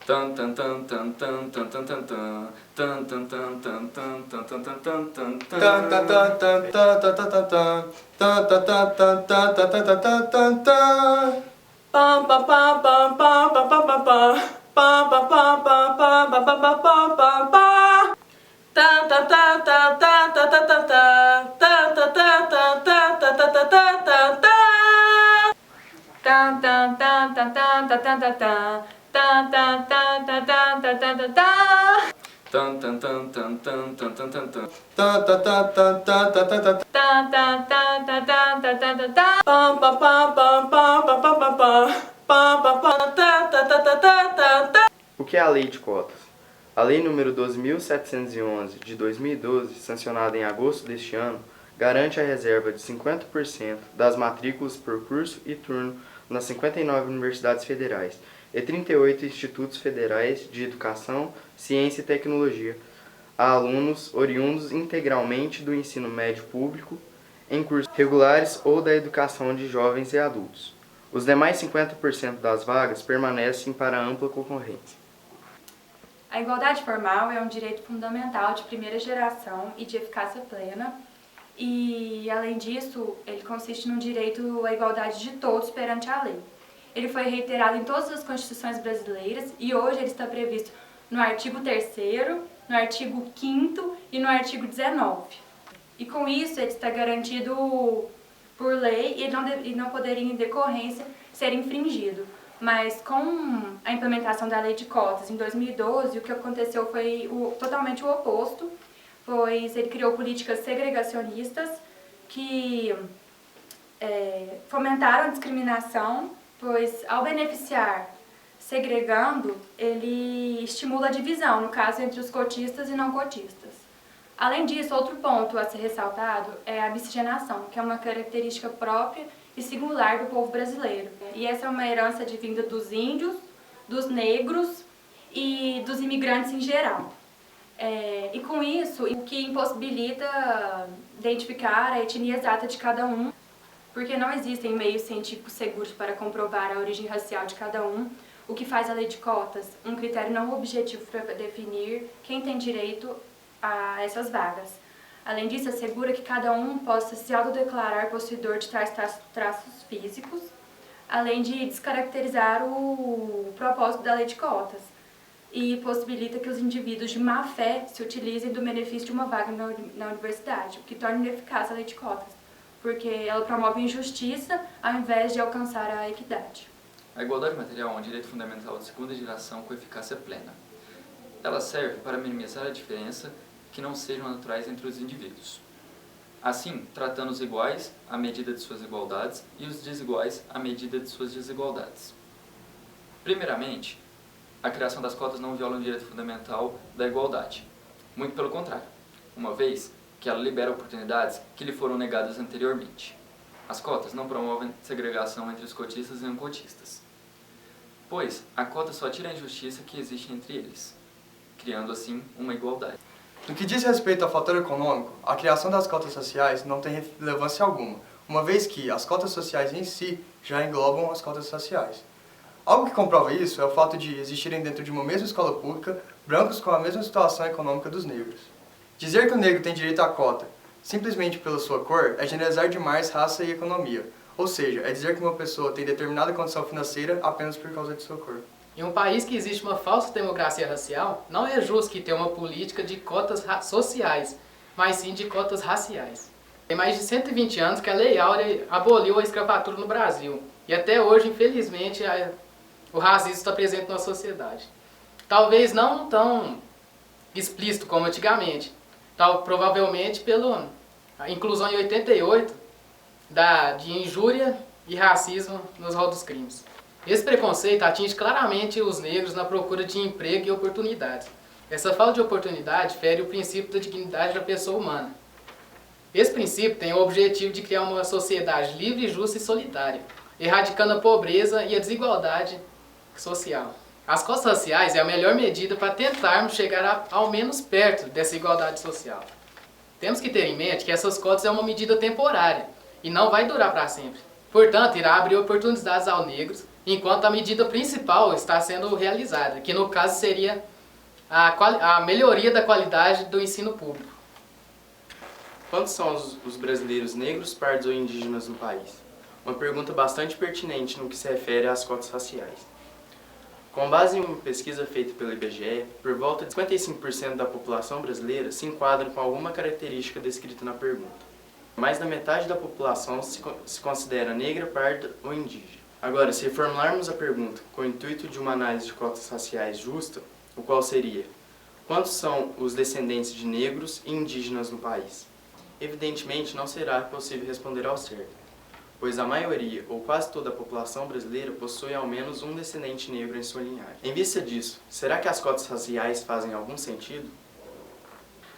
Tan tan tan tan tan tan tan tan tan tan tan tan tan tan tan tan tan tan tan tan. Pam pam pam pam pam pam pam pam pam pam pam pam pam pam pam pam pam pam pam. Ta ta ta ta ta ta ta ta ta ta ta ta ta ta ta ta ta ta ta ta. Tan tan tan tan tan tan tan tan tan. Tan tan tan tan tan tan tan tan tan. Tan tan tan tan tan tan tan tan tan. Tan tan tan tan tan tan tan tan. Tan tan tan tan tan tan tan tan tan. Pam pam pam pam pam pam pam pam pam. Pam pam pam ta ta ta ta ta ta ta. O que é a Lei de Cotas? A Lei nº 12.711 de 2012, sancionada em agosto deste ano, garante a reserva de 50% das matrículas por curso e turno nas 59 universidades federais e 38 institutos federais de educação, ciência e tecnologia a alunos oriundos integralmente do ensino médio público em cursos regulares ou da educação de jovens e adultos. Os demais 50% das vagas permanecem para ampla concorrência. A igualdade formal é um direito fundamental de primeira geração e de eficácia plena, e, além disso, ele consiste no direito à igualdade de todos perante a lei. Ele foi reiterado em todas as constituições brasileiras e hoje ele está previsto no artigo 3º, no artigo 5º e no artigo 19. E com isso ele está garantido por lei e não poderia, em decorrência, ser infringido. Mas com a implementação da Lei de Cotas em 2012, o que aconteceu foi totalmente o oposto, pois ele criou políticas segregacionistas que fomentaram a discriminação, pois ao beneficiar segregando, ele estimula a divisão, no caso entre os cotistas e não cotistas. Além disso, outro ponto a ser ressaltado é a miscigenação, que é uma característica própria e singular do povo brasileiro. E essa é uma herança advinda dos índios, dos negros e dos imigrantes em geral. E com isso, o que impossibilita identificar a etnia exata de cada um, porque não existem meios científicos seguros para comprovar a origem racial de cada um, o que faz a Lei de Cotas um critério não objetivo para definir quem tem direito a essas vagas. Além disso, assegura que cada um possa se autodeclarar possuidor de tais traços físicos, além de descaracterizar o propósito da Lei de Cotas, e possibilita que os indivíduos de má fé se utilizem do benefício de uma vaga na universidade, o que torna ineficaz a Lei de Cotas, porque ela promove injustiça ao invés de alcançar a equidade. A igualdade material é um direito fundamental de segunda geração com eficácia plena. Ela serve para minimizar a diferença que não sejam naturais entre os indivíduos. Assim, tratando os iguais à medida de suas igualdades e os desiguais à medida de suas desigualdades. Primeiramente, a criação das cotas não viola o direito fundamental da igualdade. Muito pelo contrário, uma vez que ela libera oportunidades que lhe foram negadas anteriormente. As cotas não promovem segregação entre os cotistas e não cotistas, pois a cota só tira a injustiça que existe entre eles, criando assim uma igualdade. No que diz respeito ao fator econômico, a criação das cotas sociais não tem relevância alguma, uma vez que as cotas sociais em si já englobam as cotas raciais. Algo que comprova isso é o fato de existirem dentro de uma mesma escola pública brancos com a mesma situação econômica dos negros. Dizer que o negro tem direito à cota simplesmente pela sua cor é generalizar demais raça e economia, ou seja, é dizer que uma pessoa tem determinada condição financeira apenas por causa de sua cor. Em um país que existe uma falsa democracia racial, não é justo que tenha uma política de cotas sociais, mas sim de cotas raciais. Tem mais de 120 anos que a Lei Áurea aboliu a escravatura no Brasil, e até hoje, infelizmente, o racismo está presente na sociedade. Talvez não tão explícito como antigamente, provavelmente pela inclusão em 88 de injúria e racismo nos rol dos crimes. Esse preconceito atinge claramente os negros na procura de emprego e oportunidades. Essa falta de oportunidade fere o princípio da dignidade da pessoa humana. Esse princípio tem o objetivo de criar uma sociedade livre, justa e solidária, erradicando a pobreza e a desigualdade social. As cotas raciais é a melhor medida para tentarmos chegar ao menos perto dessa igualdade social. Temos que ter em mente que essas cotas é uma medida temporária e não vai durar para sempre. Portanto, irá abrir oportunidades aos negros enquanto a medida principal está sendo realizada, que no caso seria a melhoria da qualidade do ensino público. Quantos são os brasileiros negros, pardos ou indígenas no país? Uma pergunta bastante pertinente no que se refere às cotas raciais. Com base em uma pesquisa feita pelo IBGE, por volta de 55% da população brasileira se enquadra com alguma característica descrita na pergunta. Mais da metade da população se considera negra, parda ou indígena. Agora, se formularmos a pergunta com o intuito de uma análise de cotas raciais justa, o qual seria: quantos são os descendentes de negros e indígenas no país? Evidentemente, não será possível responder ao certo, pois a maioria ou quase toda a população brasileira possui ao menos um descendente negro em sua linhagem. Em vista disso, será que as cotas raciais fazem algum sentido?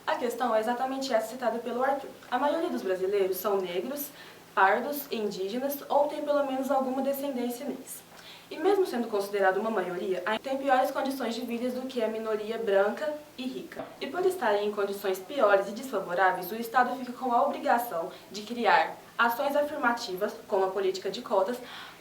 A questão é exatamente essa citada pelo Arthur. A maioria dos brasileiros são negros, pardos e indígenas ou tem pelo menos alguma descendência neles. E mesmo sendo considerado uma maioria, ainda tem piores condições de vida do que a minoria branca e rica. E por estarem em condições piores e desfavoráveis, o Estado fica com a obrigação de criar ações afirmativas, como a política de cotas,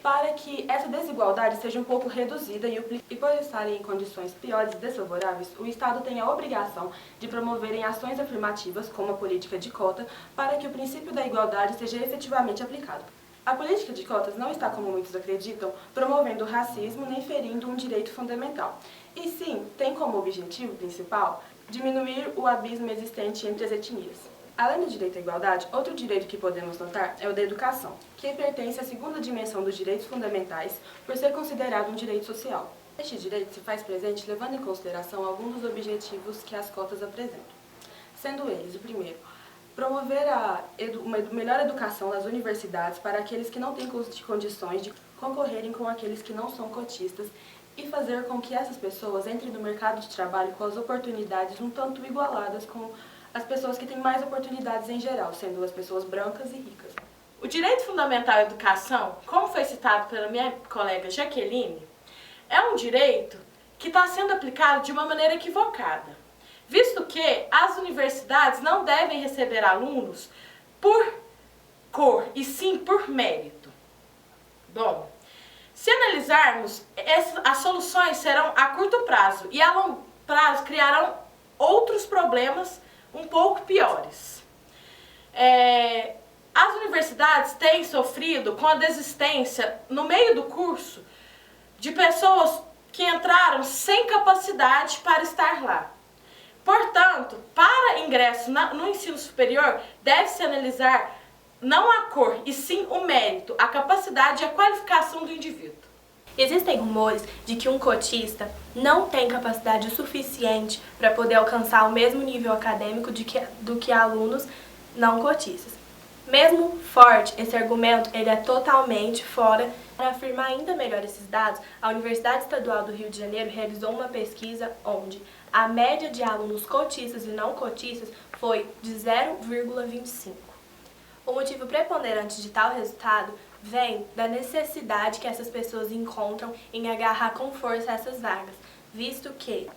para que essa desigualdade seja um pouco reduzida e por estarem em condições piores e desfavoráveis, o Estado tem a obrigação de promoverem ações afirmativas, como a política de cota, para que o princípio da igualdade seja efetivamente aplicado. A política de cotas não está, como muitos acreditam, promovendo o racismo nem ferindo um direito fundamental. E sim, tem como objetivo principal diminuir o abismo existente entre as etnias. Além do direito à igualdade, outro direito que podemos notar é o da educação, que pertence à segunda dimensão dos direitos fundamentais por ser considerado um direito social. Este direito se faz presente levando em consideração alguns dos objetivos que as cotas apresentam, sendo eles, o primeiro, promover uma melhor educação nas universidades para aqueles que não têm condições de concorrerem com aqueles que não são cotistas e fazer com que essas pessoas entrem no mercado de trabalho com as oportunidades um tanto igualadas com as pessoas que têm mais oportunidades em geral, sendo as pessoas brancas e ricas. O direito fundamental à educação, como foi citado pela minha colega Jaqueline, é um direito que está sendo aplicado de uma maneira equivocada, visto que as universidades não devem receber alunos por cor, e sim por mérito. Bom, se analisarmos, as soluções serão a curto prazo e a longo prazo criarão outros problemas um pouco piores. As universidades têm sofrido com a desistência, no meio do curso, de pessoas que entraram sem capacidade para estar lá. Portanto, para ingresso no ensino superior, deve-se analisar não a cor, e sim o mérito, a capacidade e a qualificação do indivíduo. Existem rumores de que um cotista não tem capacidade suficiente para poder alcançar o mesmo nível acadêmico do que alunos não cotistas. Mesmo forte, esse argumento ele é totalmente fora. Para afirmar ainda melhor esses dados, a Universidade Estadual do Rio de Janeiro realizou uma pesquisa onde a média de alunos cotistas e não cotistas foi de 0,25. O motivo preponderante de tal resultado vem da necessidade que essas pessoas encontram em agarrar com força essas vagas, visto que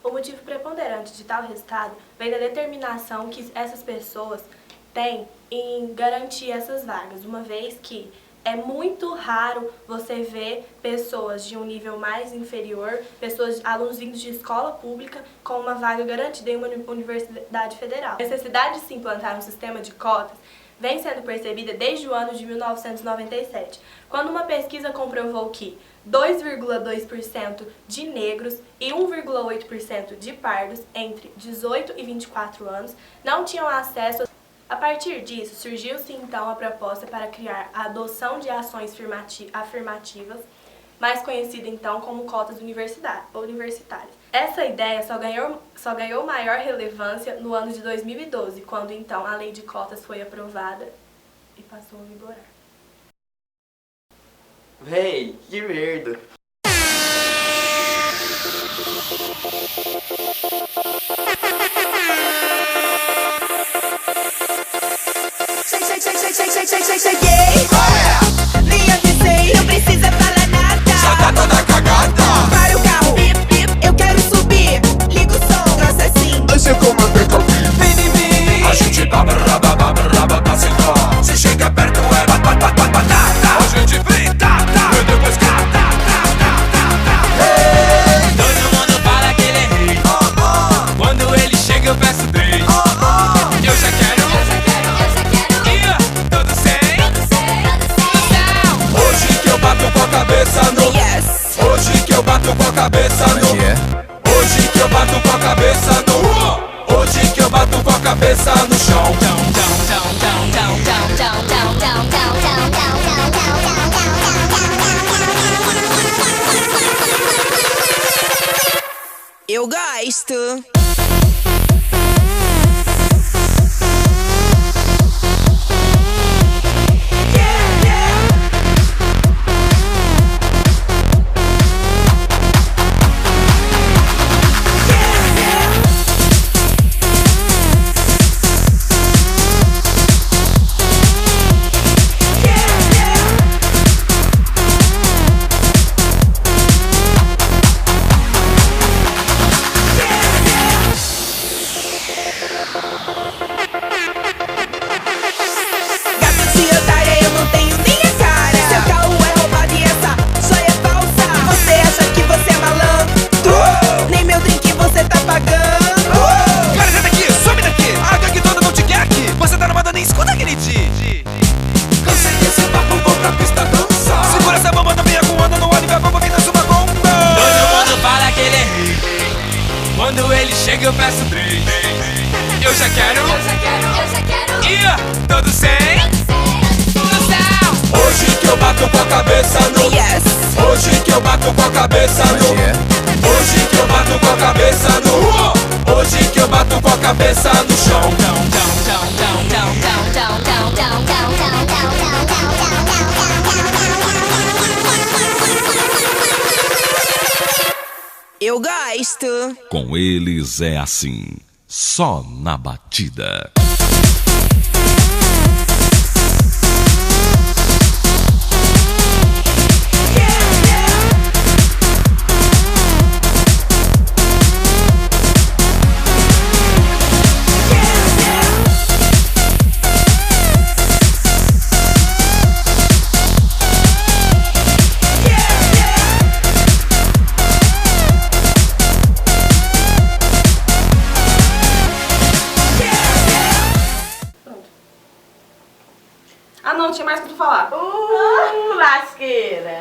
o motivo preponderante de tal resultado vem da determinação que essas pessoas têm em garantir essas vagas, uma vez que é muito raro você ver pessoas de um nível mais inferior, alunos vindos de escola pública com uma vaga garantida em uma universidade federal. A necessidade de se implantar um sistema de cotas vem sendo percebida desde o ano de 1997, quando uma pesquisa comprovou que 2,2% de negros e 1,8% de pardos entre 18 e 24 anos não tinham acesso. A partir disso, surgiu-se então a proposta para criar a adoção de ações afirmativas, mais conhecida então como cotas universitárias. Essa ideia só ganhou maior relevância no ano de 2012, quando então a lei de cotas foi aprovada e passou a vigorar. Véi, que merda! Cheguei, nem avisei, não precisa falar nada. Já tá toda cagada. Para o carro, eu quero subir. Liga o som, troça assim. Aí você comanda que eu vi. Vem em mim. A gente tá sem dó. Se chega perto é batata. A gente frita, e depois cata. cabeça no. Hoje que eu bato com a cabeça no. Hoje que eu bato com a cabeça no chão. Eu gosto. Quando ele chega eu peço 3. Eu já quero. E todos sem. Hoje que eu bato com a cabeça no. Hoje que eu bato com a cabeça no. Hoje que eu bato com a cabeça no. Hoje que eu bato com a cabeça no chão. Eu gosto. Com eles é assim, só na batida. Ah, não, tinha mais o que tu falar. Lasqueira.